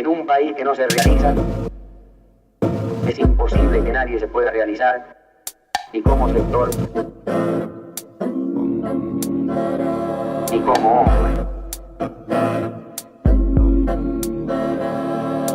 En un país que no se realiza, es imposible que nadie se pueda realizar, ni como sector, ni como hombre.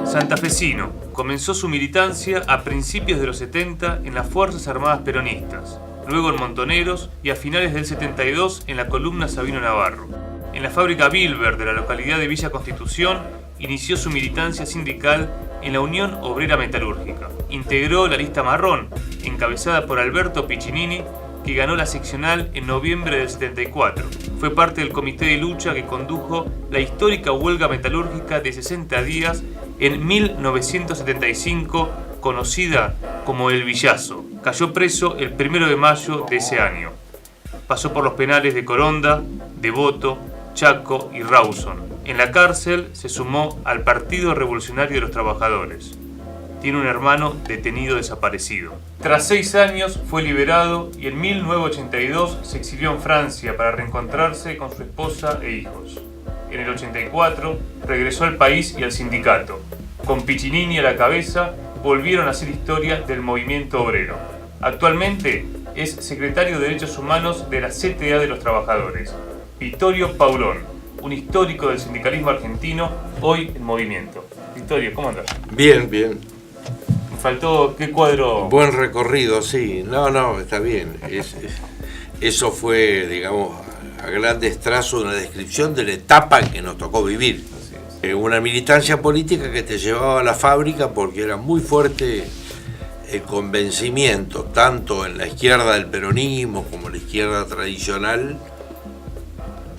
Santafesino, comenzó su militancia a principios de los 70 en las Fuerzas Armadas Peronistas, luego en Montoneros y a finales del 72 en la columna Sabino Navarro. En la fábrica Bilber de la localidad de Villa Constitución inició su militancia sindical en la Unión Obrera Metalúrgica. Integró la lista marrón, encabezada por Alberto Piccinini, que ganó la seccional en noviembre del 74. Fue parte del comité de lucha que condujo la histórica huelga metalúrgica de 60 días en 1975, conocida como El Villazo. Cayó preso el 1 de mayo de ese año. Pasó por los penales de Coronda, Devoto, Chaco y Rawson. En la cárcel se sumó al Partido Revolucionario de los Trabajadores. Tiene un hermano detenido desaparecido. Tras 6 años fue liberado y en 1982 se exilió en Francia para reencontrarse con su esposa e hijos. En el 84 regresó al país y al sindicato. Con Piccinini a la cabeza volvieron a hacer historia del movimiento obrero. Actualmente es secretario de Derechos Humanos de la CTA de los Trabajadores. Vittorio Paulón, un histórico del sindicalismo argentino, hoy en movimiento. Vittorio, ¿cómo andás? Bien, bien. Me faltó, ¿qué cuadro? Buen recorrido, sí. No, está bien. Eso fue, digamos, a grandes trazos una descripción de la etapa que nos tocó vivir. Una militancia política que te llevaba a la fábrica porque era muy fuerte el convencimiento, tanto en la izquierda del peronismo como en la izquierda tradicional,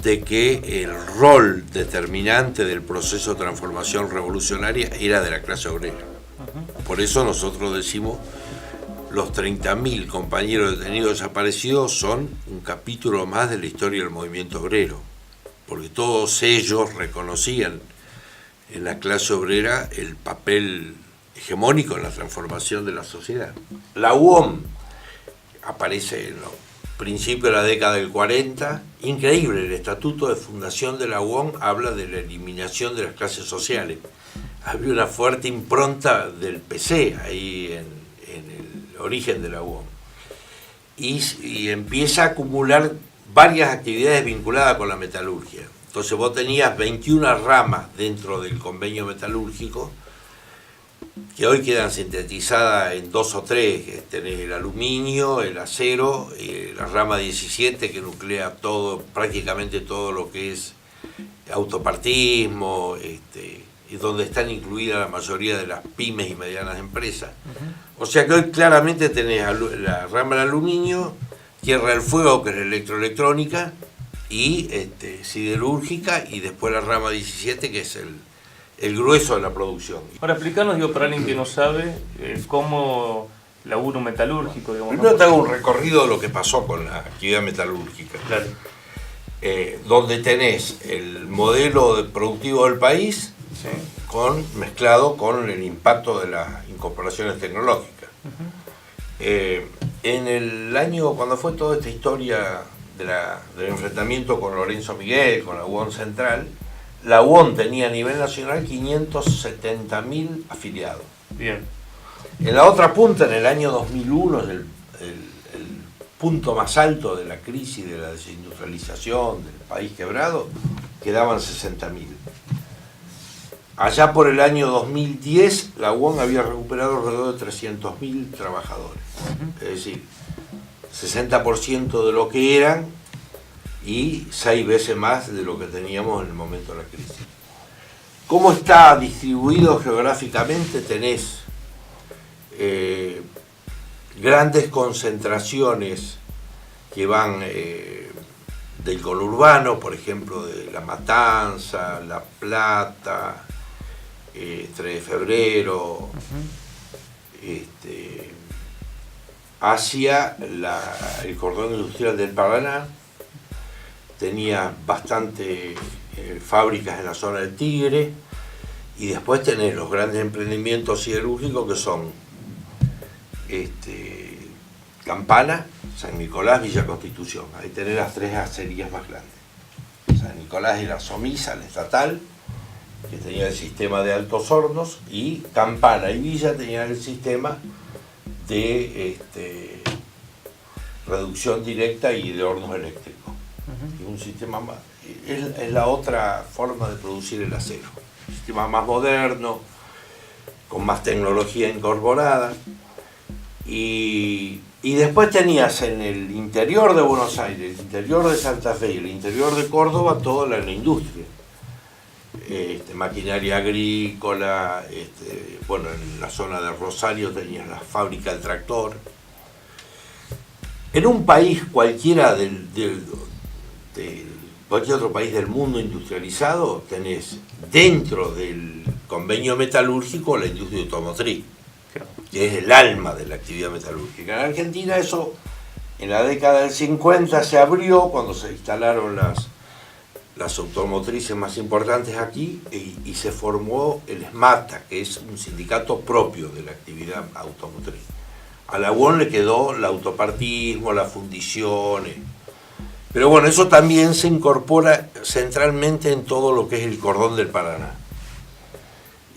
de que el rol determinante del proceso de transformación revolucionaria era de la clase obrera. Por eso nosotros decimos, los 30.000 compañeros detenidos desaparecidos son un capítulo más de la historia del movimiento obrero, porque todos ellos reconocían en la clase obrera el papel hegemónico en la transformación de la sociedad. La UOM aparece en los principios de la década del 40, increíble, el estatuto de fundación de la UOM habla de la eliminación de las clases sociales. Había una fuerte impronta del PC ahí en el origen de la UOM. Y empieza a acumular varias actividades vinculadas con la metalurgia. Entonces vos tenías 21 ramas dentro del convenio metalúrgico, que hoy quedan sintetizadas en 2 o 3, que tenés el aluminio, el acero, la rama 17 que nuclea todo, prácticamente todo lo que es autopartismo, y donde están incluidas la mayoría de las pymes y medianas empresas. O sea que hoy claramente tenés la rama del aluminio, Tierra del Fuego, que es la electroelectrónica, y siderúrgica, y después la rama 17, que es el grueso de la producción. Para explicarnos, para alguien que no sabe, cómo labura un metalúrgico. Primero te hago un recorrido de lo que pasó con la actividad metalúrgica. Claro. Donde tenés el modelo productivo del país, sí, mezclado con el impacto de las incorporaciones tecnológicas. En el año, cuando fue toda esta historia del enfrentamiento con Lorenzo Miguel, con la UOM Central, la UOM tenía a nivel nacional 570.000 afiliados. Bien. En la otra punta, en el año 2001, el punto más alto de la crisis de la desindustrialización del país quebrado, quedaban 60.000. Allá por el año 2010, la UOM había recuperado alrededor de 300.000 trabajadores. Es decir, 60% de lo que eran y 6 veces más de lo que teníamos en el momento de la crisis. ¿Cómo está distribuido geográficamente? Tenés grandes concentraciones que van del conurbano, por ejemplo, de La Matanza, La Plata, 3 de febrero, hacia el cordón industrial del Paraná. Tenía bastante fábricas en la zona del Tigre, y después tenés los grandes emprendimientos siderúrgicos que son Campana, San Nicolás, Villa Constitución. Ahí tenés las 3 acerías más grandes. San Nicolás era Somisa, la estatal, que tenía el sistema de Altos Hornos, y Campana y Villa tenían el sistema de reducción directa y de hornos eléctricos. Y un sistema más, es la otra forma de producir el acero. Un sistema más moderno, con más tecnología incorporada. Y después tenías en el interior de Buenos Aires, el interior de Santa Fe y el interior de Córdoba toda la industria. Maquinaria agrícola, bueno, en la zona de Rosario tenías la fábrica del tractor. En un país cualquiera de cualquier otro país del mundo industrializado, tenés dentro del convenio metalúrgico la industria automotriz, que es el alma de la actividad metalúrgica. En Argentina eso, en la década del 50 se abrió cuando se instalaron las automotrices más importantes aquí y se formó el SMATA, que es un sindicato propio de la actividad automotriz. A la UON le quedó el autopartismo, las fundiciones. Pero bueno, eso también se incorpora centralmente en todo lo que es el cordón del Paraná.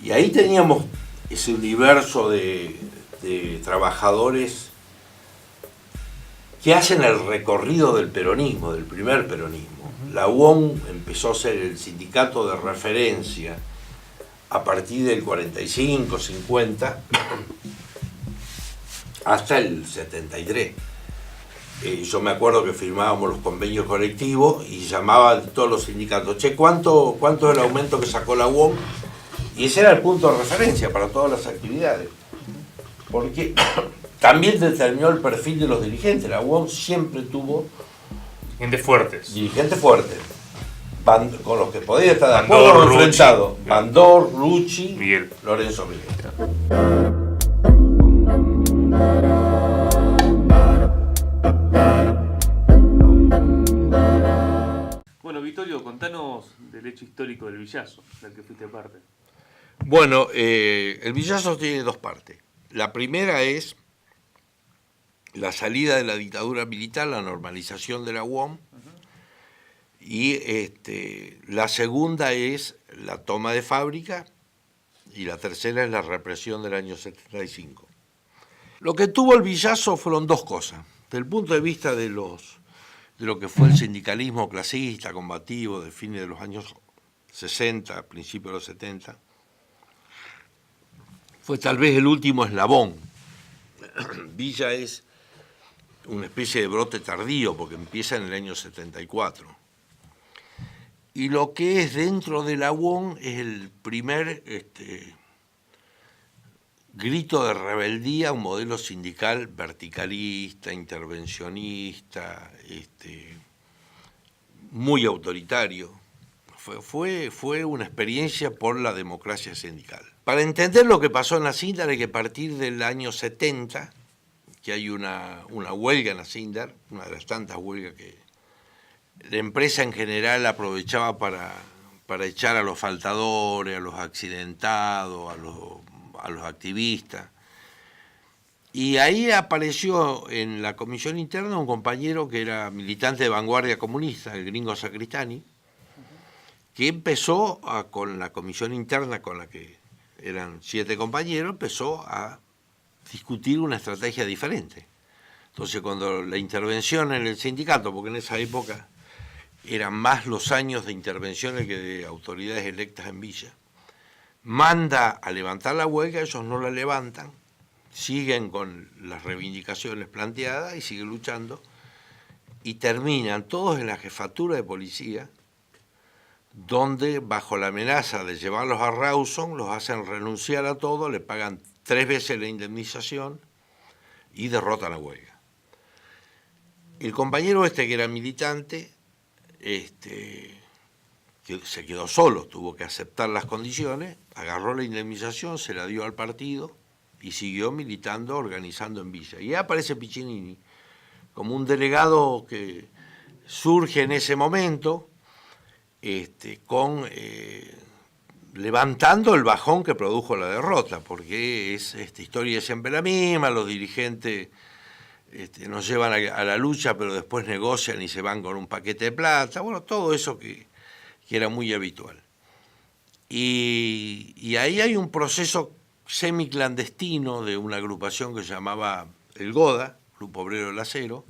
Y ahí teníamos ese universo de trabajadores que hacen el recorrido del peronismo, del primer peronismo. La UON empezó a ser el sindicato de referencia a partir del 45, 50, hasta el 73. Yo me acuerdo que firmábamos los convenios colectivos y llamaban todos los sindicatos, che, ¿cuánto es el aumento que sacó la UOM? Y ese era el punto de referencia para todas las actividades. Porque también determinó el perfil de los dirigentes. La UOM siempre tuvo Dirigentes fuertes. Dirigentes fuertes. Con los que podía estar de acuerdo o enfrentado. Bandor, Rucci, Miguel. Lorenzo Miguel. Bueno, Vittorio, contanos del hecho histórico del Villazo, del que fuiste parte. Bueno, el Villazo tiene dos partes. La primera es la salida de la dictadura militar, la normalización de la UOM, y la segunda es la toma de fábrica, y la tercera es la represión del año 75. Lo que tuvo el Villazo fueron dos cosas. Desde el punto de vista de lo que fue el sindicalismo clasista, combativo, de fines de los años 60, principios de los 70, fue tal vez el último eslabón. Villa es una especie de brote tardío, porque empieza en el año 74. Y lo que es dentro de la UOM es el primer grito de rebeldía a un modelo sindical verticalista, intervencionista, muy autoritario. Fue una experiencia por la democracia sindical. Para entender lo que pasó en la Sindar hay que partir del año 70, que hay una huelga en la Sindar, una de las tantas huelgas que la empresa en general aprovechaba para echar a los faltadores, a los accidentados, a los activistas. Y ahí apareció en la comisión interna un compañero que era militante de vanguardia comunista, el gringo Sacristani, que empezó con la comisión interna, con la que eran 7 compañeros, empezó a discutir una estrategia diferente. Entonces, cuando la intervención en el sindicato, porque en esa época eran más los años de intervenciones que de autoridades electas en Villa, manda a levantar la huelga, ellos no la levantan, siguen con las reivindicaciones planteadas y siguen luchando, y terminan todos en la jefatura de policía, donde bajo la amenaza de llevarlos a Rawson los hacen renunciar a todo, le pagan 3 veces la indemnización y derrotan la huelga. El compañero que era militante, que se quedó solo, tuvo que aceptar las condiciones, agarró la indemnización, se la dio al partido y siguió militando, organizando en Villa. Y aparece Piccinini como un delegado que surge en ese momento, levantando el bajón que produjo la derrota, porque es esta historia es siempre la misma, los dirigentes nos llevan a la lucha, pero después negocian y se van con un paquete de plata, bueno, todo eso que era muy habitual. Y ahí hay un proceso semiclandestino de una agrupación que se llamaba el GODA, Grupo Obrero del Acero,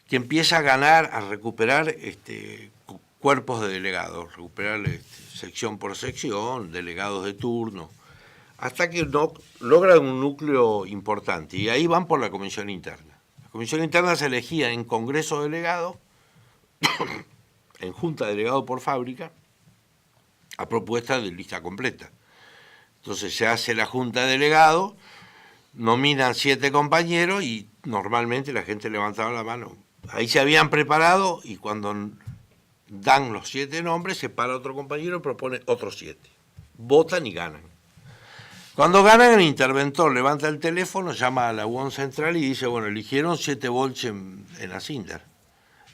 que empieza a ganar, a recuperar cuerpos de delegados, recuperar sección por sección, delegados de turno, hasta que logran un núcleo importante. Y ahí van por la comisión interna. La comisión interna se elegía en congreso delegado, en junta delegado por fábrica, a propuesta de lista completa. Entonces se hace la junta de delegados, nominan 7 compañeros y normalmente la gente levantaba la mano. Ahí se habían preparado y cuando dan los 7 nombres, se para otro compañero y propone otros 7. Votan y ganan. Cuando ganan, el interventor levanta el teléfono, llama a la UON Central y dice, bueno, eligieron 7 bolches en Asindar.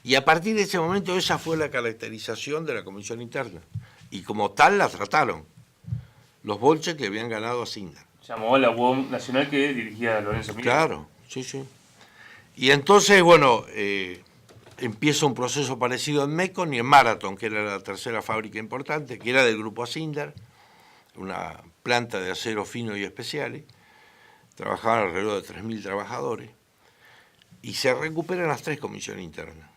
Y a partir de ese momento esa fue la caracterización de la comisión interna. Y como tal la trataron, los bolches que habían ganado Asindar. Llamó a la UOM Nacional que dirigía Lorenzo Miguel. Claro, sí, sí. Y entonces, bueno, empieza un proceso parecido en Mecon y en Marathon, que era la tercera fábrica importante, que era del grupo Asindar, una planta de acero fino y especiales. Trabajaban alrededor de 3.000 trabajadores. Y se recuperan las 3 comisiones internas.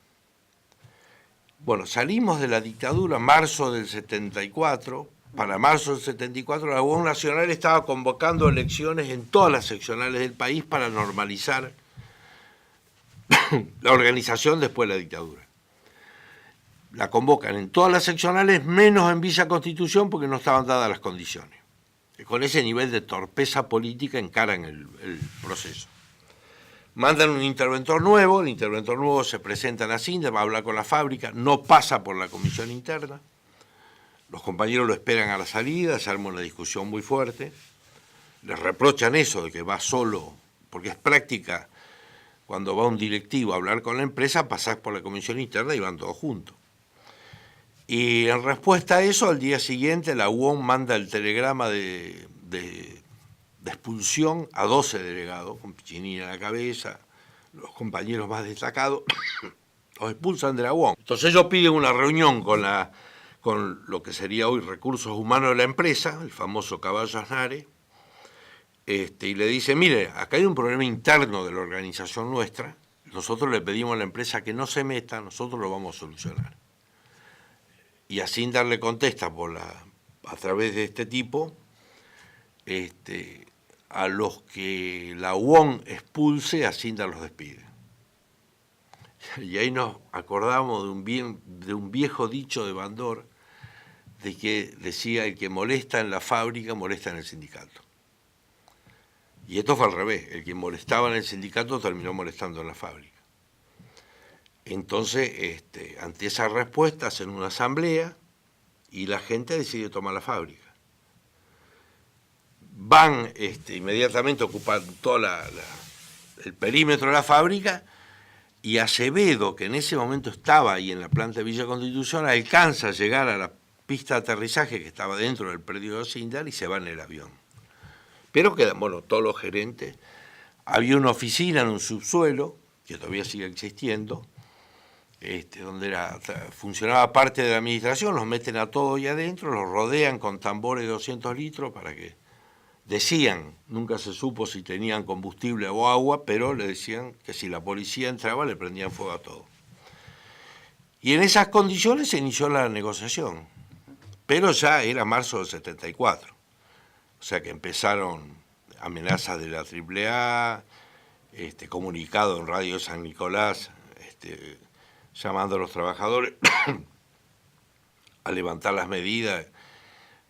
Bueno, salimos de la dictadura en marzo del 74. Para marzo del 74 la UOM Nacional estaba convocando elecciones en todas las seccionales del país para normalizar la organización después de la dictadura. La convocan en todas las seccionales, menos en Villa Constitución porque no estaban dadas las condiciones. Con ese nivel de torpeza política encaran el proceso. Mandan un interventor nuevo, el interventor nuevo se presenta en Asindar, va a hablar con la fábrica, no pasa por la comisión interna. Los compañeros lo esperan a la salida, se arma una discusión muy fuerte. Les reprochan eso de que va solo, porque es práctica, cuando va un directivo a hablar con la empresa, pasás por la comisión interna y van todos juntos. Y en respuesta a eso, al día siguiente la UOM manda el telegrama de expulsión a 12 delegados, con Piccinini a la cabeza, los compañeros más destacados, los expulsan de la UOM. Entonces ellos piden una reunión con lo que sería hoy Recursos Humanos de la empresa, el famoso Caballo Aznare, y le dice, mire, acá hay un problema interno de la organización nuestra, nosotros le pedimos a la empresa que no se meta, nosotros lo vamos a solucionar. Y Asindar le contesta a través de este tipo, a los que la UOM expulse, Asindar los despide. Y ahí nos acordamos de un viejo dicho de Bandor, de que decía, el que molesta en la fábrica, molesta en el sindicato. Y esto fue al revés, el que molestaba en el sindicato terminó molestando en la fábrica. Entonces, ante esa respuesta hacen una asamblea y la gente decide tomar la fábrica. Van inmediatamente ocupan todo el perímetro de la fábrica y Acevedo, que en ese momento estaba ahí en la planta de Villa Constitución, alcanza a llegar a la pista de aterrizaje que estaba dentro del predio de Asindar y se va en el avión. Pero quedan, todos los gerentes. Había una oficina en un subsuelo, que todavía sigue existiendo, donde funcionaba parte de la administración, los meten a todos ahí adentro, los rodean con tambores de 200 litros para que decían, nunca se supo si tenían combustible o agua, pero le decían que si la policía entraba le prendían fuego a todo. Y en esas condiciones se inició la negociación, pero ya era marzo del 74, o sea que empezaron amenazas de la AAA, comunicado en Radio San Nicolás, llamando a los trabajadores a levantar las medidas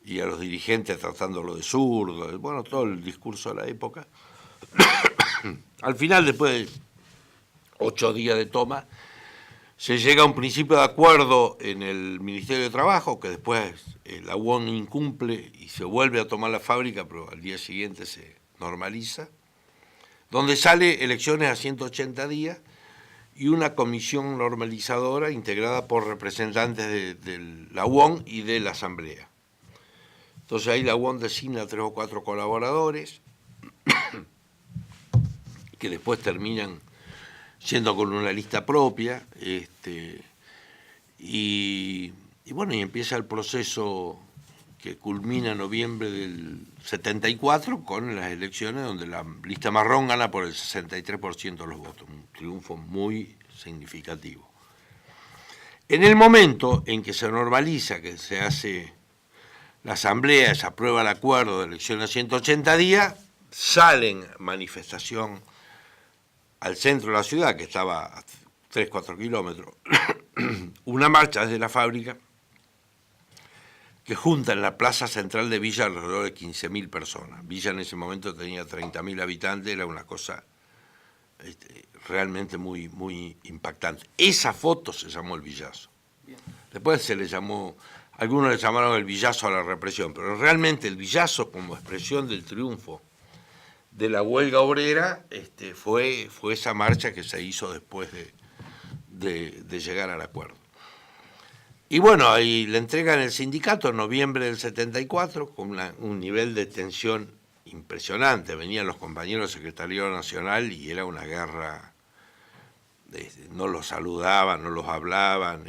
y a los dirigentes tratándolo de zurdo, todo el discurso de la época. Al final, después de 8 días de toma, se llega a un principio de acuerdo en el Ministerio de Trabajo, que después la UOM incumple y se vuelve a tomar la fábrica, pero al día siguiente se normaliza, donde sale elecciones a 180 días y una comisión normalizadora integrada por representantes de la UOM y de la Asamblea. Entonces ahí la UOM designa 3 o 4 colaboradores que después terminan siendo con una lista propia, y empieza el proceso que culmina en noviembre del 74 con las elecciones donde la lista marrón gana por el 63% de los votos, un triunfo muy significativo. En el momento en que se normaliza, que se hace la asamblea, se aprueba el acuerdo de elección a 180 días, salen manifestación al centro de la ciudad, que estaba a 3-4 kilómetros, una marcha desde la fábrica que junta en la plaza central de Villa alrededor de 15.000 personas. Villa en ese momento tenía 30.000 habitantes, era una cosa realmente muy, muy impactante. Esa foto se llamó el Villazo. Después se le llamó, algunos le llamaron el Villazo a la represión, pero realmente el Villazo como expresión del triunfo de la huelga obrera fue esa marcha que se hizo después de llegar al acuerdo. Y bueno, ahí le entregan el sindicato en noviembre del 74 con un nivel de tensión impresionante. Venían los compañeros del Secretariado Nacional y era una guerra, no los saludaban, no los hablaban,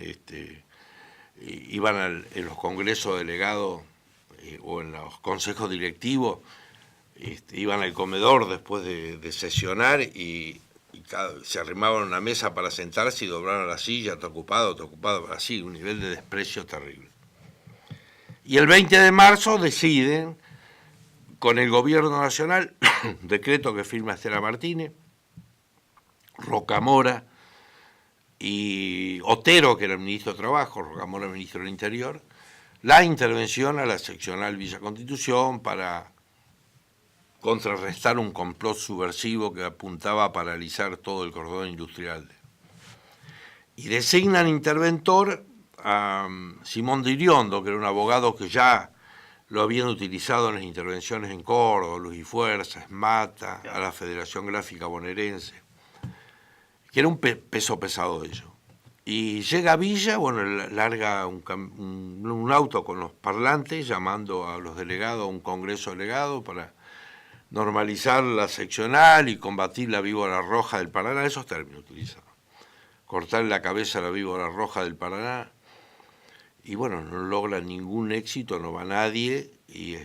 iban en los congresos delegados o en los consejos directivos, iban al comedor después de sesionar y se arrimaban a una mesa para sentarse y doblaron la silla, todo ocupado, así, un nivel de desprecio terrible. Y el 20 de marzo deciden, con el gobierno nacional, decreto que firma Estela Martínez, Rocamora y Otero, que era el ministro de Trabajo, Rocamora el ministro del Interior, la intervención a la seccional Villa Constitución para contrarrestar un complot subversivo que apuntaba a paralizar todo el cordón industrial. Y designan interventor a Simón de Iriondo, que era un abogado que ya lo habían utilizado en las intervenciones en Córdoba, Luz y Fuerza, Esmata, a la Federación Gráfica Bonaerense, que era un peso pesado de ello. Y llega a Villa, bueno, larga un auto con los parlantes llamando a los delegados a un congreso delegado para normalizar la seccional y combatir la víbora roja del Paraná, esos términos utilizados. Cortar la cabeza a la víbora roja del Paraná. Y bueno, no logra ningún éxito, no va nadie. Y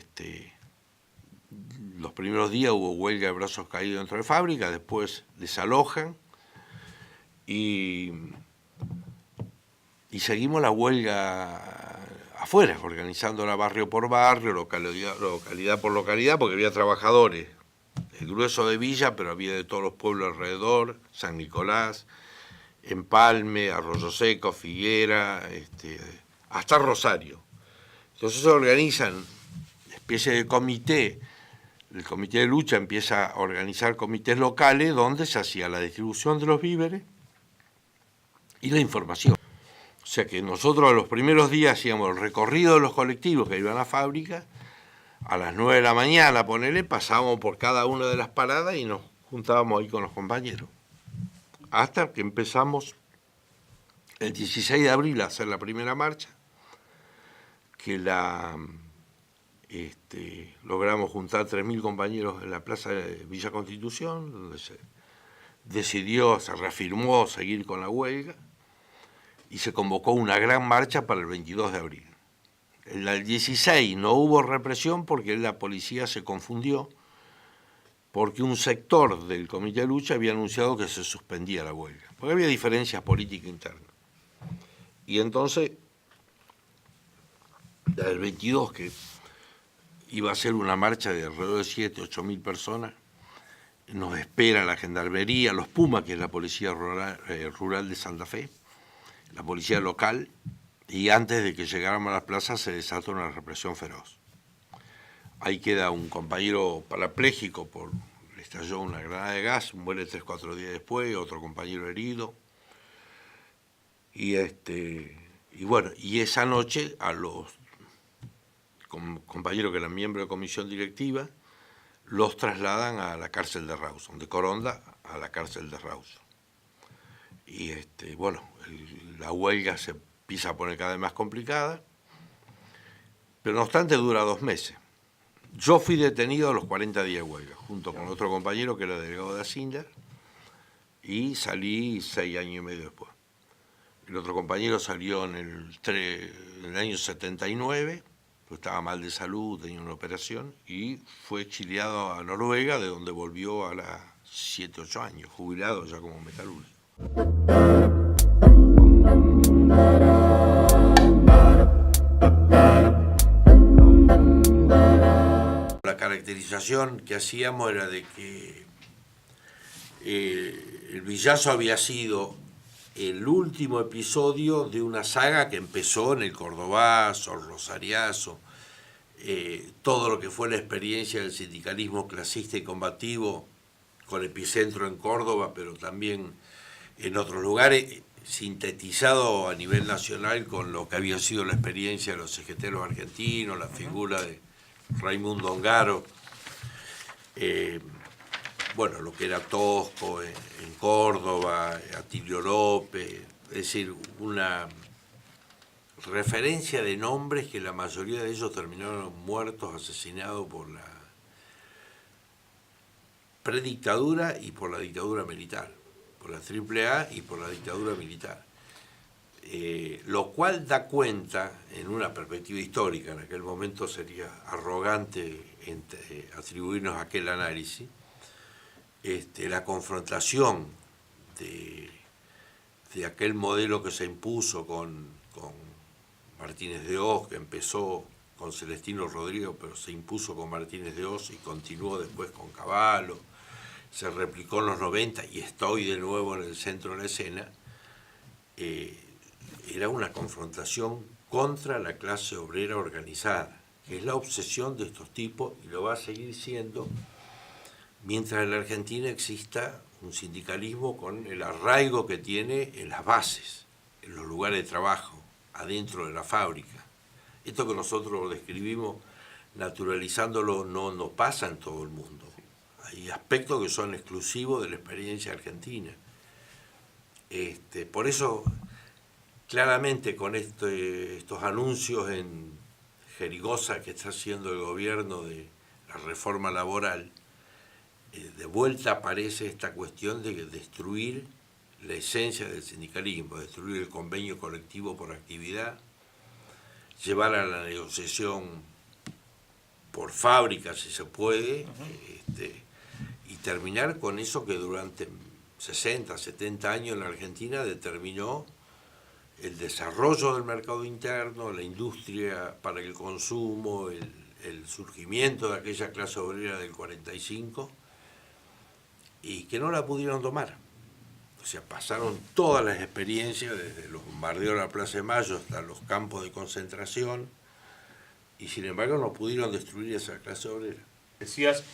los primeros días hubo huelga de brazos caídos dentro de fábrica, después desalojan. Y seguimos la huelga afuera, organizándola barrio por barrio, localidad por localidad, porque había trabajadores, el grueso de Villa, pero había de todos los pueblos alrededor, San Nicolás, Empalme, Arroyo Seco, Figuera, hasta Rosario. Entonces se organizan una especie de comité, el comité de lucha empieza a organizar comités locales donde se hacía la distribución de los víveres y la información. O sea que nosotros a los primeros días hacíamos el recorrido de los colectivos que iban a la fábrica, a las 9 de la mañana, pasábamos por cada una de las paradas y nos juntábamos ahí con los compañeros. Hasta que empezamos el 16 de abril a hacer la primera marcha, que logramos juntar 3.000 compañeros en la plaza de Villa Constitución, donde se decidió, se reafirmó seguir con la huelga, y se convocó una gran marcha para el 22 de abril. En el 16 no hubo represión porque la policía se confundió, porque un sector del Comité de Lucha había anunciado que se suspendía la huelga, porque había diferencias políticas internas. Y entonces, el 22, que iba a ser una marcha de alrededor de 7.000 a 8.000 personas, nos espera la Gendarmería, los Pumas, que es la Policía Rural de Santa Fe, la policía local, y antes de que llegáramos a las plazas se desató una represión feroz. Ahí queda un compañero parapléjico, le estalló una granada de gas, muere 3-4 días después, otro compañero herido. Y bueno, y esa noche a los compañeros que eran miembros de comisión directiva, los trasladan a la cárcel de Rawson, de Coronda a la cárcel de Rawson. Y bueno, la huelga se empieza a poner cada vez más complicada, pero no obstante dura 2 meses. Yo fui detenido a los 40 días de huelga, junto con otro compañero que era delegado de Hacienda, y salí 6 años y medio después. El otro compañero salió en el año 79, pues estaba mal de salud, tenía una operación, y fue exiliado a Noruega, de donde volvió a los 7, 8 años, jubilado ya como metalúrgico. La caracterización que hacíamos era de que el Villazo había sido el último episodio de una saga que empezó en el Cordobazo, el Rosariazo, todo lo que fue la experiencia del sindicalismo clasista y combativo, con epicentro en Córdoba, pero también en otros lugares, sintetizado a nivel nacional con lo que había sido la experiencia de los cegeteros argentinos, la figura de Raimundo Ongaro, bueno, lo que era Tosco en Córdoba, Atilio López, es decir, una referencia de nombres que la mayoría de ellos terminaron muertos, asesinados por la predictadura y por la dictadura militar, por la AAA y por la dictadura militar. Lo cual da cuenta, en una perspectiva histórica, en aquel momento sería arrogante atribuirnos aquel análisis, la confrontación de aquel modelo que se impuso con Martínez de Hoz, que empezó con Celestino Rodríguez, pero se impuso con Martínez de Hoz y continuó después con Cavallo, se replicó en los 90 y estoy de nuevo en el centro de la escena. Era una confrontación contra la clase obrera organizada, que es la obsesión de estos tipos y lo va a seguir siendo mientras en la Argentina exista un sindicalismo con el arraigo que tiene en las bases, en los lugares de trabajo, adentro de la fábrica. Esto que nosotros describimos naturalizándolo no pasa en todo el mundo. Hay aspectos que son exclusivos de la experiencia argentina. Por eso, claramente con estos anuncios en jerigosa que está haciendo el gobierno de la reforma laboral, de vuelta aparece esta cuestión de destruir la esencia del sindicalismo, destruir el convenio colectivo por actividad, llevar a la negociación por fábrica, si se puede, y terminar con eso que durante 60, 70 años en la Argentina determinó el desarrollo del mercado interno, la industria para el consumo, el surgimiento de aquella clase obrera del 45, y que no la pudieron tomar. O sea, pasaron todas las experiencias, desde los bombardeos de la Plaza de Mayo hasta los campos de concentración, y sin embargo no pudieron destruir esa clase obrera. Decías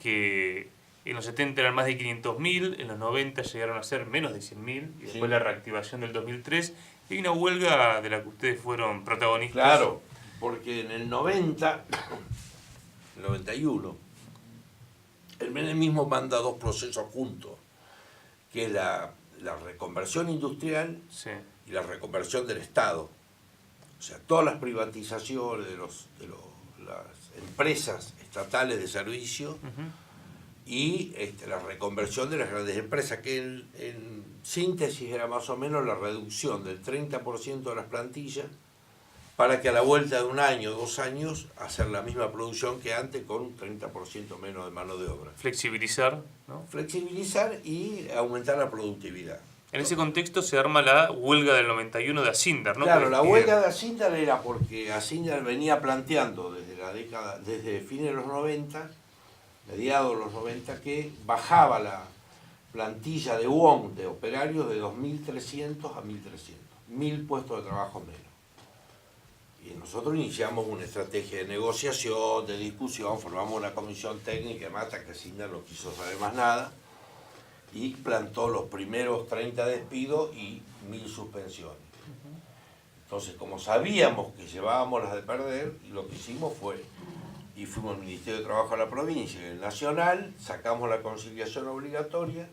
que en los 70 eran más de 500.000, en los 90 llegaron a ser menos de 100.000, y después la reactivación del 2003, y una huelga de la que ustedes fueron protagonistas. Claro, porque en el 90, el 91, el menemismo manda dos procesos juntos, que es la reconversión industrial y la reconversión del Estado. O sea, todas las privatizaciones de las empresas estatales de servicio y la reconversión de las grandes empresas, que en síntesis era más o menos la reducción del 30% de las plantillas para que a la vuelta de un año, 2 años, hacer la misma producción que antes con un 30% menos de mano de obra. Flexibilizar, ¿no? Flexibilizar y aumentar la productividad. En ese contexto se arma la huelga del 91 de Asindar, ¿no? Claro, la huelga de Asindar era porque Asindar venía planteando desde fines de los 90, mediados de los 90, que bajaba la plantilla de UOM, de operarios, de 2.300 a 1.300, 1.000 puestos de trabajo menos. Y nosotros iniciamos una estrategia de negociación, de discusión, formamos una comisión técnica, hasta que Asindar no quiso saber más nada, y plantó los primeros 30 despidos y 1.000 suspensiones. Entonces, como sabíamos que llevábamos las de perder, lo que hicimos fue, y fuimos al Ministerio de Trabajo de la provincia y el Nacional, sacamos la conciliación obligatoria,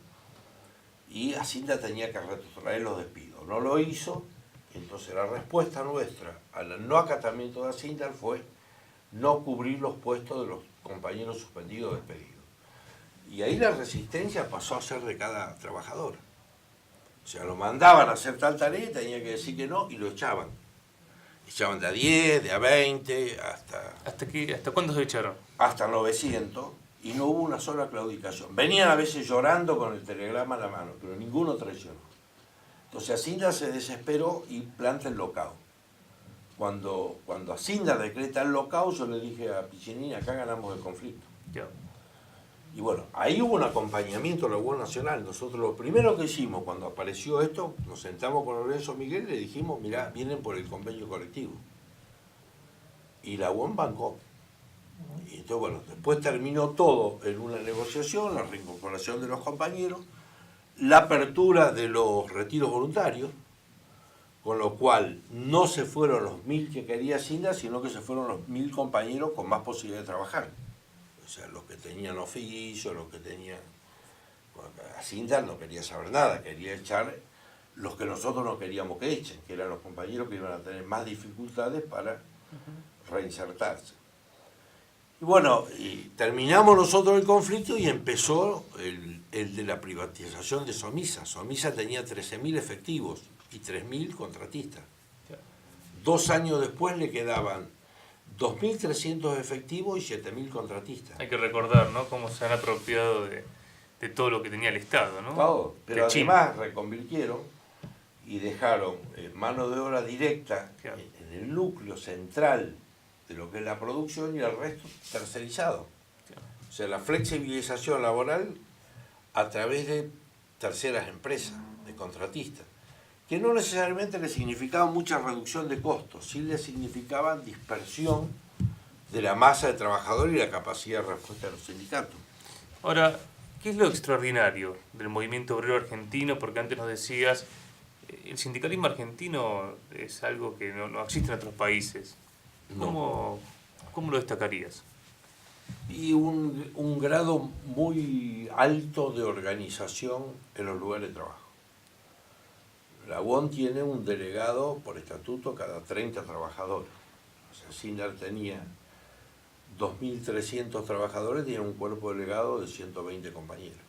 y Asindar tenía que retrotraer los despidos. No lo hizo. Entonces la respuesta nuestra al no acatamiento de Asindar fue no cubrir los puestos de los compañeros suspendidos o despedidos. Y ahí la resistencia pasó a ser de cada trabajador. O sea, lo mandaban a hacer tal tarea y tenía que decir que no y lo echaban. Echaban de a 10, de a 20, ¿Hasta cuándo se echaron? hasta 900, y no hubo una sola claudicación. Venían a veces llorando con el telegrama en la mano, pero ninguno traicionó. Entonces Asindar se desesperó y planta el lockout. Cuando Asindar decreta el lockout, yo le dije a Piccinini, acá ganamos el conflicto. Ya. Y bueno, ahí hubo un acompañamiento de la UON Nacional. Nosotros lo primero que hicimos cuando apareció esto, nos sentamos con Lorenzo Miguel y le dijimos, mirá, vienen por el convenio colectivo. Y la UON bancó. Y entonces, bueno, después terminó todo en una negociación, la reincorporación de los compañeros, la apertura de los retiros voluntarios, con lo cual no se fueron los 1000 que quería Asindar, sino que se fueron los 1000 compañeros con más posibilidad de trabajar. O sea, los que tenían oficio, los que tenían... Bueno, Asindar no quería saber nada, quería echar los que nosotros no queríamos que echen, que eran los compañeros que iban a tener más dificultades para reinsertarse. Y bueno, y terminamos nosotros el conflicto y empezó el de la privatización de Somisa. Somisa tenía 13.000 efectivos y 3.000 contratistas. 2 años después le quedaban 2.300 efectivos y 7.000 contratistas. Hay que recordar, ¿no?, cómo se han apropiado de todo lo que tenía el Estado, ¿no? Todo, pero De China. además reconvirtieron y dejaron mano de obra directa Claro. en el núcleo central de lo que es la producción y el resto tercerizado. Claro. O sea, la flexibilización laboral a través de terceras empresas, de contratistas, que no necesariamente le significaban mucha reducción de costos, sí le significaban dispersión de la masa de trabajadores y la capacidad de respuesta de los sindicatos. Ahora, ¿qué es lo extraordinario del movimiento obrero argentino? Porque antes nos decías, el sindicalismo argentino es algo que no existe en otros países. ¿Cómo lo destacarías? Y un grado muy alto de organización en los lugares de trabajo. La UON tiene un delegado por estatuto cada 30 trabajadores. O sea, Asindar tenía 2.300 trabajadores, tiene un cuerpo delegado de 120 compañeros,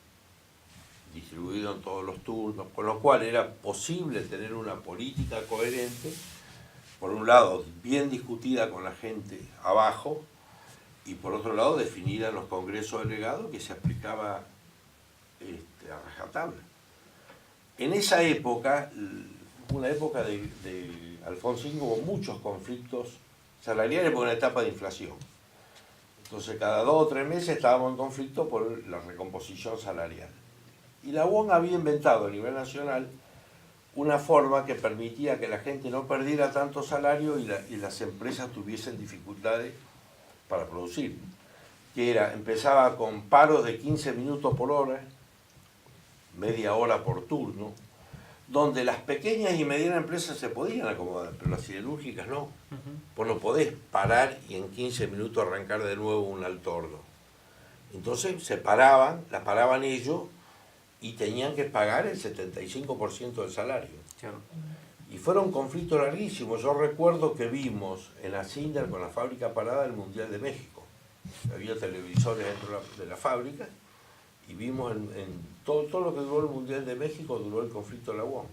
distribuido en todos los turnos, con lo cual era posible tener una política coherente, por un lado bien discutida con la gente abajo, y por otro lado definida en los congresos delegados que se aplicaba a rajatabla. En esa época, una época de Alfonsín, hubo muchos conflictos salariales por una etapa de inflación. Entonces cada 2 o 3 meses estábamos en conflicto por la recomposición salarial. Y la UON había inventado a nivel nacional una forma que permitía que la gente no perdiera tanto salario y las empresas tuviesen dificultades para producir. Que empezaba con paros de 15 minutos por hora, media hora por turno, donde las pequeñas y medianas empresas se podían acomodar, pero las siderúrgicas no. Vos no podés parar y en 15 minutos arrancar de nuevo un alto horno. Entonces se paraban, las paraban ellos y tenían que pagar el 75% del salario. Claro. Y fueron conflictos larguísimos. Yo recuerdo que vimos en Asindar con la fábrica parada el Mundial de México. Había televisores dentro de la fábrica y vimos en todo lo que duró el Mundial de México, duró el conflicto de la UON.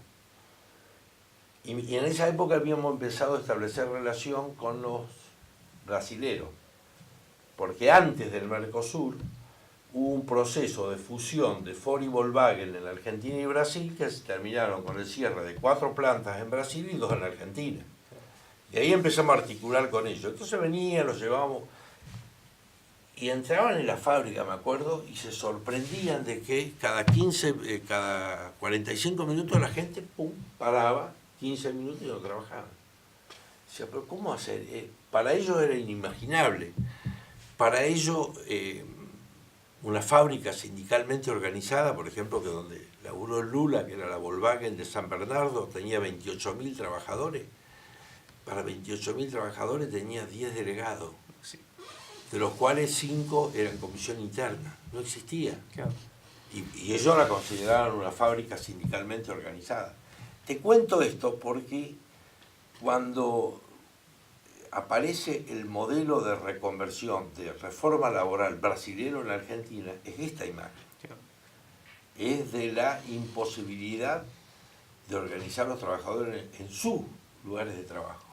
Y en esa época habíamos empezado a establecer relación con los brasileros, porque antes del Mercosur hubo un proceso de fusión de Ford y Volkswagen en la Argentina y Brasil que se terminaron con el cierre de 4 plantas en Brasil y 2 en Argentina. Y ahí empezamos a articular con ellos. Entonces venían, los llevábamos y entraban en la fábrica, me acuerdo, y se sorprendían de que cada 45 minutos la gente paraba 15 minutos y no trabajaban. Decía, pero ¿cómo hacer? Para ellos era inimaginable. Para ellos, una fábrica sindicalmente organizada, por ejemplo, que donde laburó Lula, que era la Volkswagen de San Bernardo, tenía 28.000 trabajadores. Para 28.000 trabajadores tenía 10 delegados, Sí. de los cuales 5 eran comisión interna. No existía. Claro. Y ellos la consideraban una fábrica sindicalmente organizada. Te cuento esto porque cuando aparece el modelo de reconversión, de reforma laboral brasilero en la Argentina, es esta imagen. Claro. Es de la imposibilidad de organizar a los trabajadores en su lugares de trabajo.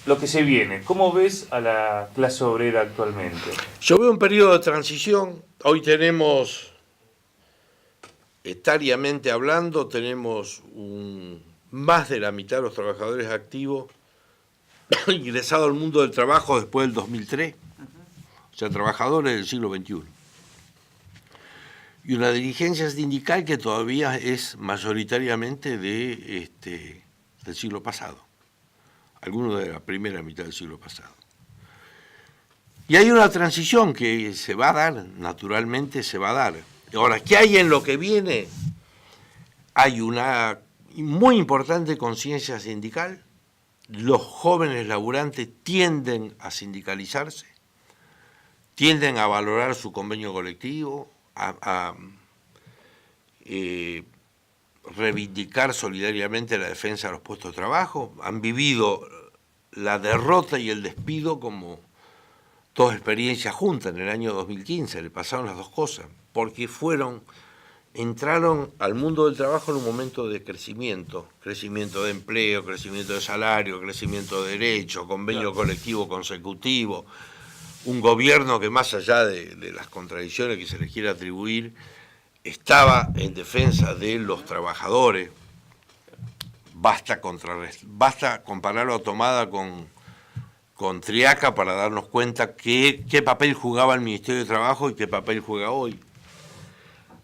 Lo que se viene, ¿cómo ves a la clase obrera actualmente? Yo veo un periodo de transición. Hoy tenemos, etariamente hablando, tenemos más de la mitad de los trabajadores activos ingresados al mundo del trabajo después del 2003, o sea, trabajadores del siglo XXI. Y una dirigencia sindical que todavía es mayoritariamente del siglo pasado, algunos de la primera mitad del siglo pasado. Y hay una transición que se va a dar, naturalmente se va a dar. Ahora, ¿qué hay en lo que viene? Hay una muy importante conciencia sindical. Los jóvenes laburantes tienden a sindicalizarse, tienden a valorar su convenio colectivo, a reivindicar solidariamente la defensa de los puestos de trabajo. Han vivido la derrota y el despido como dos experiencias juntas. En el año 2015 le pasaron las dos cosas, porque entraron al mundo del trabajo en un momento de crecimiento de empleo, crecimiento de salario, crecimiento de derechos, convenio colectivo consecutivo, un gobierno que más allá de las contradicciones que se les quiere atribuir, estaba en defensa de los trabajadores. Basta compararlo a Tomada con Triaca para darnos cuenta qué papel jugaba el Ministerio de Trabajo y qué papel juega hoy.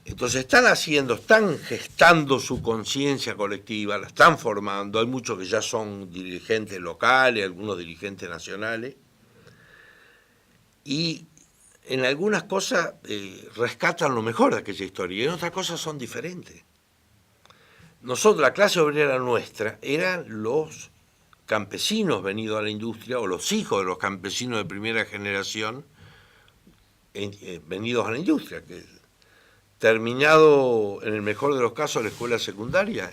Entonces están gestando su conciencia colectiva, la están formando. Hay muchos que ya son dirigentes locales, algunos dirigentes nacionales, y en algunas cosas rescatan lo mejor de aquella historia, y en otras cosas son diferentes. Nosotros, la clase obrera nuestra, eran los campesinos venidos a la industria, o los hijos de los campesinos de primera generación venidos a la industria, que terminado en el mejor de los casos la escuela secundaria,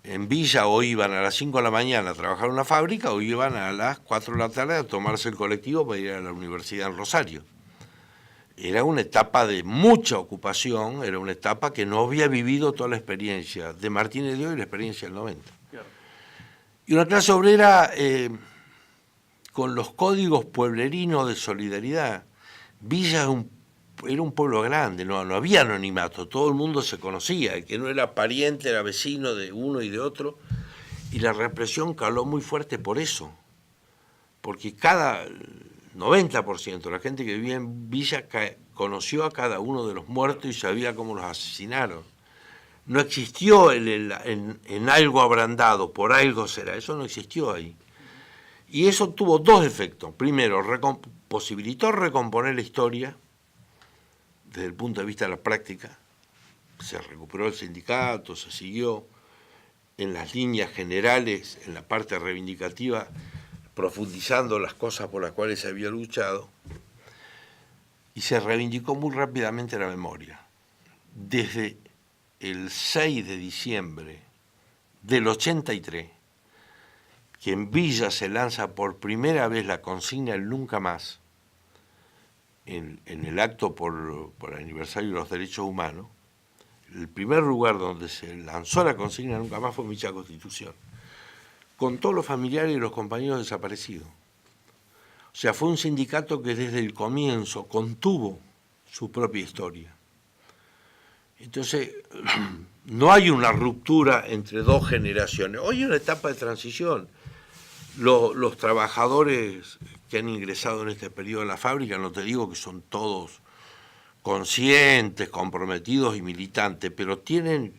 en Villa o iban a las 5 de la mañana a trabajar en una fábrica o iban a las 4 de la tarde a tomarse el colectivo para ir a la universidad en Rosario. Era una etapa de mucha ocupación, era una etapa que no había vivido toda la experiencia de Martínez de hoy y la experiencia del 90. Claro. Y una clase obrera con los códigos pueblerinos de solidaridad. Villa era un pueblo grande, no había anonimato, todo el mundo se conocía, el que no era pariente era vecino de uno y de otro, y la represión caló muy fuerte por eso, porque cada 90% de la gente que vivía en Villa conoció a cada uno de los muertos y sabía cómo los asesinaron. No existió en algo abrandado, por algo será, eso no existió ahí. Y eso tuvo dos efectos. Primero, posibilitó recomponer la historia, desde el punto de vista de la práctica. Se recuperó el sindicato, se siguió en las líneas generales, en la parte reivindicativa, profundizando las cosas por las cuales se había luchado, y se reivindicó muy rápidamente la memoria. Desde el 6 de diciembre del 83, que en Villa se lanza por primera vez la consigna del nunca más, en el acto por el aniversario de los derechos humanos, el primer lugar donde se lanzó la consigna nunca más fue en Villa Constitución, con todos los familiares y los compañeros desaparecidos. O sea, fue un sindicato que desde el comienzo contuvo su propia historia. Entonces, no hay una ruptura entre dos generaciones, hoy hay una etapa de transición. Los trabajadores que han ingresado en este periodo en la fábrica, no te digo que son todos conscientes, comprometidos y militantes, pero tienen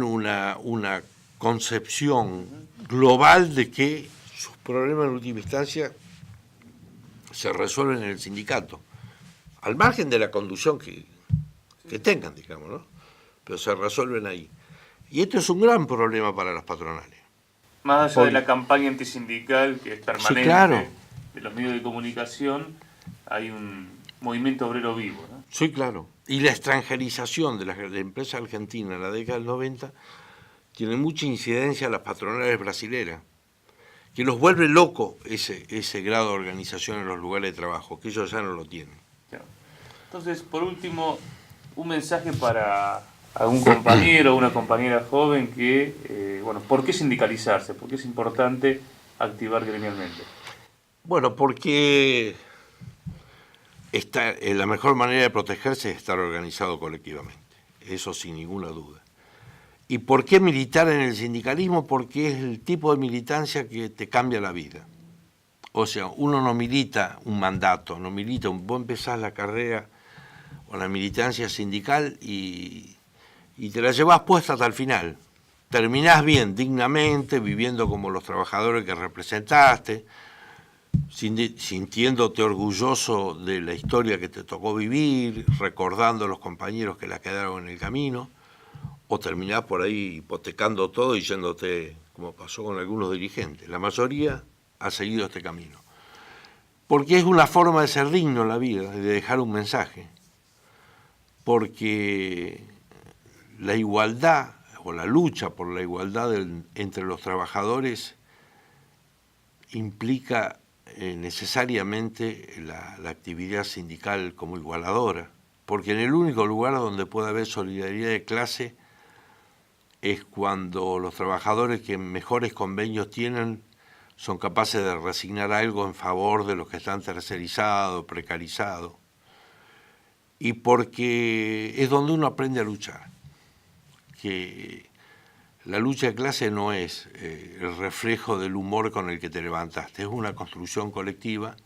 una concepción global de que sus problemas en última instancia se resuelven en el sindicato, al margen de la conducción que tengan, digamos, ¿no? Pero se resuelven ahí. Y esto es un gran problema para las patronales. Más allá de la campaña antisindical que es permanente, sí, claro, de los medios de comunicación, hay un movimiento obrero vivo, ¿no? Sí, claro. Y la extranjerización de la empresa argentina en la década del 90 tiene mucha incidencia en las patronales brasileras, que los vuelve loco ese grado de organización en los lugares de trabajo, que ellos ya no lo tienen. Entonces, por último, un mensaje para algún compañero o una compañera joven que, ¿por qué sindicalizarse? ¿Por qué es importante activar gremialmente? Bueno, porque la mejor manera de protegerse es estar organizado colectivamente, eso sin ninguna duda. ¿Y por qué militar en el sindicalismo? Porque es el tipo de militancia que te cambia la vida. O sea, uno no milita un mandato, no milita, vos empezás la carrera o la militancia sindical y te la llevas puesta hasta el final. Terminás bien, dignamente, viviendo como los trabajadores que representaste, sintiéndote orgulloso de la historia que te tocó vivir, recordando a los compañeros que la quedaron en el camino, o terminás por ahí hipotecando todo y yéndote, como pasó con algunos dirigentes. La mayoría ha seguido este camino. Porque es una forma de ser digno en la vida, de dejar un mensaje. Porque la igualdad o la lucha por la igualdad entre los trabajadores implica necesariamente la actividad sindical como igualadora, porque en el único lugar donde puede haber solidaridad de clase es cuando los trabajadores que mejores convenios tienen son capaces de resignar algo en favor de los que están tercerizados, precarizados, y porque es donde uno aprende a luchar, que la lucha de clase no es el reflejo del humor con el que te levantaste, es una construcción colectiva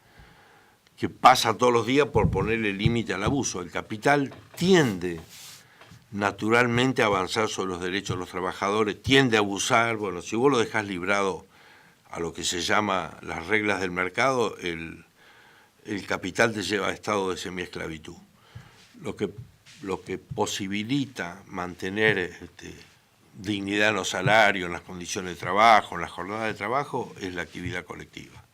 que pasa todos los días por ponerle límite al abuso. El capital tiende naturalmente a avanzar sobre los derechos de los trabajadores, tiende a abusar. Bueno, si vos lo dejás librado a lo que se llama las reglas del mercado, el capital te lleva a estado de semiesclavitud. Lo que posibilita mantener dignidad en los salarios, en las condiciones de trabajo, en las jornadas de trabajo, es la actividad colectiva.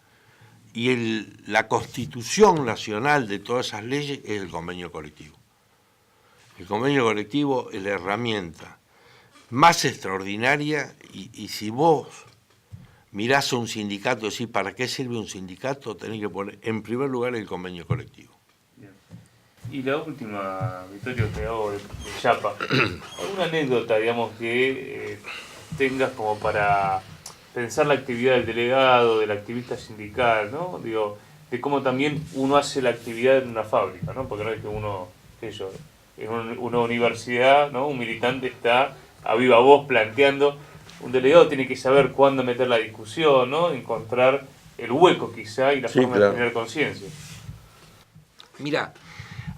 Y la constitución nacional de todas esas leyes es el convenio colectivo. El convenio colectivo es la herramienta más extraordinaria y si vos mirás a un sindicato y decís, ¿para qué sirve un sindicato? Tenés que poner en primer lugar el convenio colectivo. Bien. Y la última, Vittorio, te hago de chapa. ¿Alguna anécdota, digamos, que tengas como para pensar la actividad del delegado, del activista sindical, ¿no? Digo, de cómo también uno hace la actividad en una fábrica, ¿no? Porque no es que uno, en una universidad, ¿no? Un militante está a viva voz planteando, un delegado tiene que saber cuándo meter la discusión, ¿no? Encontrar el hueco quizá y la forma de tener conciencia. Mira,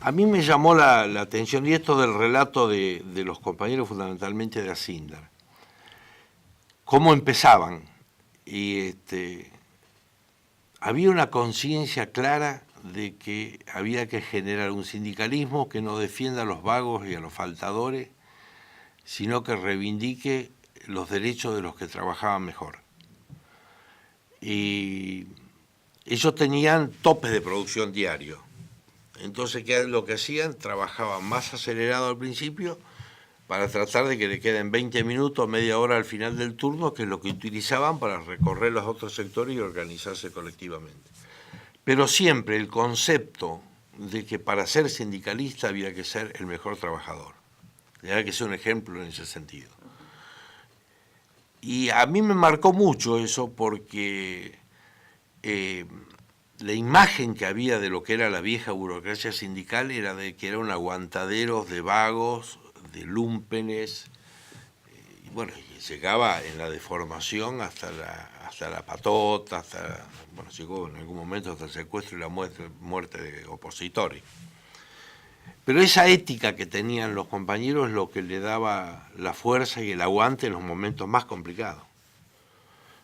a mí me llamó la atención, y esto del relato de los compañeros fundamentalmente de Asindar, cómo empezaban, y había una conciencia clara de que había que generar un sindicalismo que no defienda a los vagos y a los faltadores, sino que reivindique los derechos de los que trabajaban mejor. Y ellos tenían topes de producción diario. Entonces, ¿qué es lo que hacían? Trabajaban más acelerado al principio para tratar de que le queden 20 minutos, media hora al final del turno, que es lo que utilizaban para recorrer los otros sectores y organizarse colectivamente. Pero siempre el concepto de que para ser sindicalista había que ser el mejor trabajador. Había que ser un ejemplo en ese sentido. Y a mí me marcó mucho eso porque la imagen que había de lo que era la vieja burocracia sindical era de que era un aguantadero de vagos, de lúmpenes, y bueno, llegaba en la deformación hasta la patota, llegó en algún momento hasta el secuestro y la muerte de opositores. Pero esa ética que tenían los compañeros es lo que le daba la fuerza y el aguante en los momentos más complicados.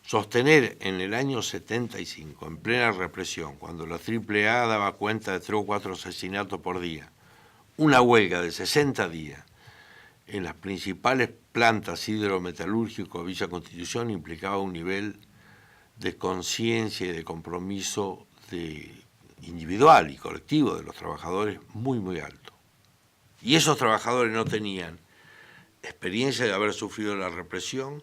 Sostener en el año 75, en plena represión, cuando la AAA daba cuenta de 3 o 4 asesinatos por día, una huelga de 60 días en las principales plantas hidrometalúrgicas de Villa Constitución implicaba un nivel de conciencia y de compromiso individual y colectivo de los trabajadores muy, muy alto. Y esos trabajadores no tenían experiencia de haber sufrido la represión,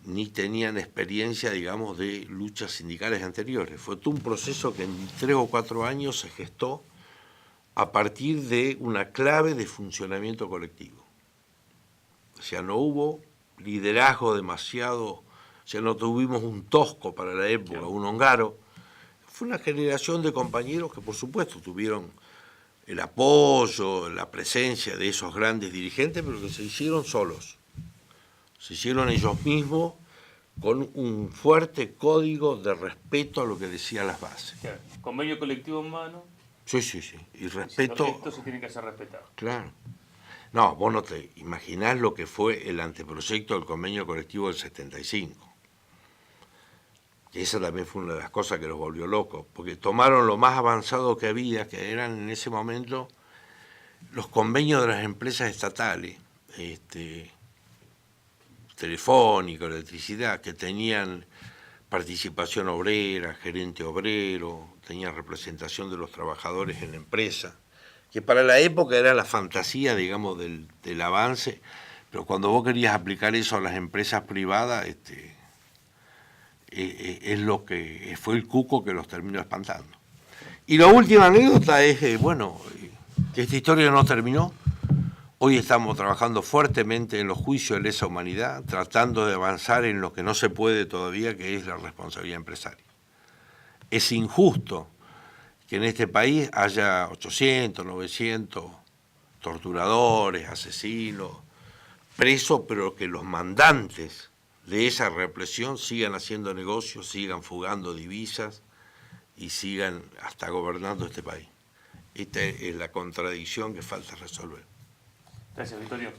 ni tenían experiencia, digamos, de luchas sindicales anteriores. Fue todo un proceso que en 3 o 4 años se gestó a partir de una clave de funcionamiento colectivo. O sea, no hubo liderazgo demasiado, o sea, no tuvimos un Tosco para la época, un Ongaro. Fue una generación de compañeros que, por supuesto, tuvieron el apoyo, la presencia de esos grandes dirigentes, pero que se hicieron solos. Se hicieron ellos mismos con un fuerte código de respeto a lo que decían las bases. Claro. Convenio colectivo en mano. Sí. Y respeto. Esto se tiene que hacer respetar. Claro. No, vos no te imaginás lo que fue el anteproyecto del convenio colectivo del 75. Y esa también fue una de las cosas que los volvió locos, porque tomaron lo más avanzado que había, que eran en ese momento los convenios de las empresas estatales, Telefónica, Electricidad, que tenían participación obrera, gerente obrero, tenían representación de los trabajadores en la empresa, que para la época era la fantasía, digamos, del avance, pero cuando vos querías aplicar eso a las empresas privadas, es lo que fue el cuco que los terminó espantando. Y la última anécdota es, que esta historia no terminó. Hoy estamos trabajando fuertemente en los juicios de lesa humanidad, tratando de avanzar en lo que no se puede todavía, que es la responsabilidad empresaria. Es injusto que en este país haya 800, 900 torturadores, asesinos, presos, pero que los mandantes de esa represión sigan haciendo negocios, sigan fugando divisas y sigan hasta gobernando este país. Esta es la contradicción que falta resolver. Gracias, Vittorio.